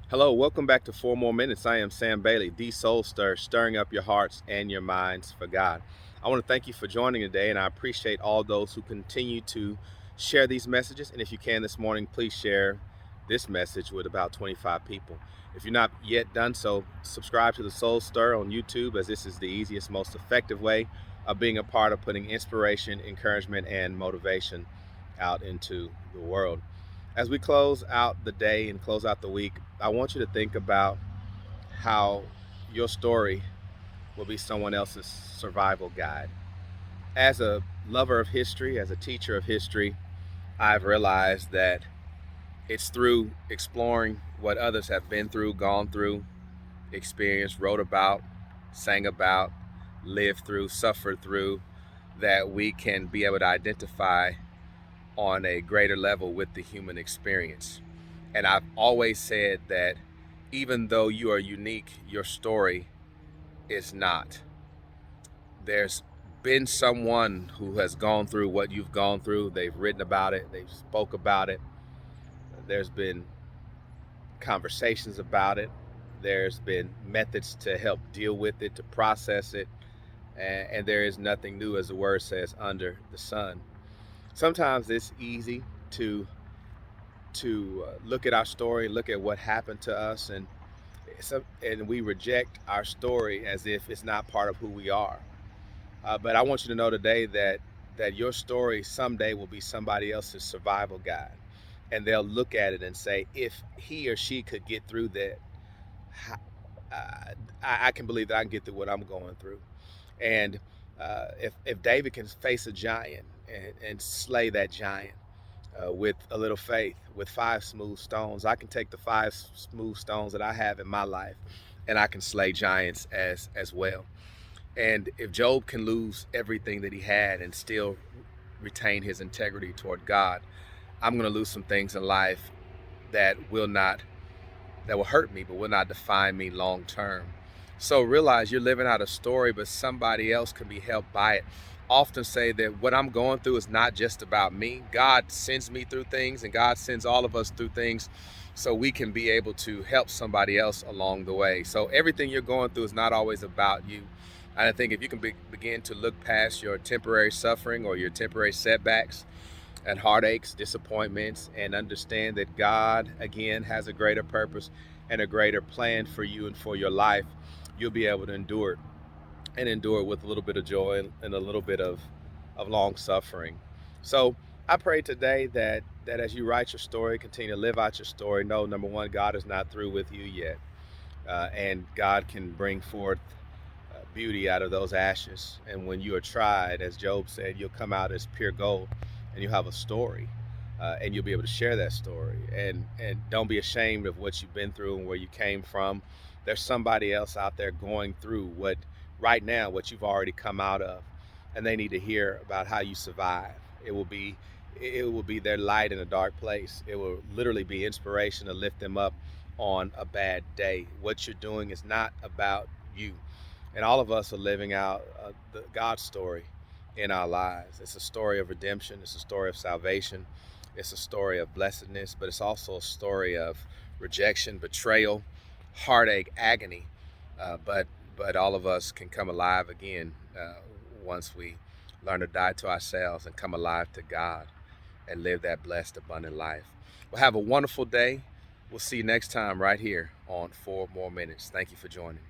Hello, welcome back to 4 More Minutes. I am Sam Bailey, the Soul Stir, stirring up your hearts and your minds for God. I want to thank you for joining today, and I appreciate all those who continue to share these messages. And if you can this morning, please share this message with about 25 people. If you're not yet done so, subscribe to the Soul Stir on YouTube, as this is the easiest, most effective way of being a part of putting inspiration, encouragement, and motivation out into the world. As we close out the day and close out the week, I want you to think about how your story will be someone else's survival guide. As a lover of history, as a teacher of history, I've realized that it's through exploring what others have been through, gone through, experienced, wrote about, sang about, lived through, suffered through, that we can be able to identify on a greater level with the human experience. And I've always said that even though you are unique, your story is not. There's been someone who has gone through what you've gone through. They've written about it, they've spoke about it. There's been conversations about it. There's been methods to help deal with it, to process it. And there is nothing new, as the word says, under the sun. Sometimes it's easy to look at our story, look at what happened to us, and we reject our story as if it's not part of who we are. But I want you to know today that your story someday will be somebody else's survival guide, and they'll look at it and say, if he or she could get through that, I can believe that I can get through what I'm going through. And if David can face a giant and slay that giant, with a little faith, with five smooth stones, I can take the five smooth stones that I have in my life, and I can slay giants as well. And if Job can lose everything that he had and still retain his integrity toward God, I'm going to lose some things in life that will hurt me, but will not define me long term. So realize you're living out a story, but somebody else can be helped by it. Often say that what I'm going through is not just about me. God sends me through things, and God sends all of us through things so we can be able to help somebody else along the way. So everything you're going through is not always about you. And I think if you can begin to look past your temporary suffering or your temporary setbacks and heartaches, disappointments, and understand that God, again, has a greater purpose and a greater plan for you and for your life, you'll be able to endure it, and endure it with a little bit of joy and a little bit of long suffering. So I pray today that as you write your story, continue to live out your story, know, number one, God is not through with you yet. And God can bring forth beauty out of those ashes. And when you are tried, as Job said, you'll come out as pure gold, and you'll have a story, and you'll be able to share that story. And don't be ashamed of what you've been through and where you came from. There's somebody else out there going through what right now what you've already come out of, and they need to hear about how you survive. It will be their light in a dark place. It will literally be inspiration to lift them up on a bad day. What you're doing is not about you. And all of us are living out the God story in our lives. It's a story of redemption. It's a story of salvation. It's a story of blessedness, but it's also a story of rejection, betrayal, heartache, agony. But all of us can come alive again once we learn to die to ourselves and come alive to God and live that blessed, abundant life. Well, have a wonderful day. We'll see you next time right here on 4 More Minutes. Thank you for joining.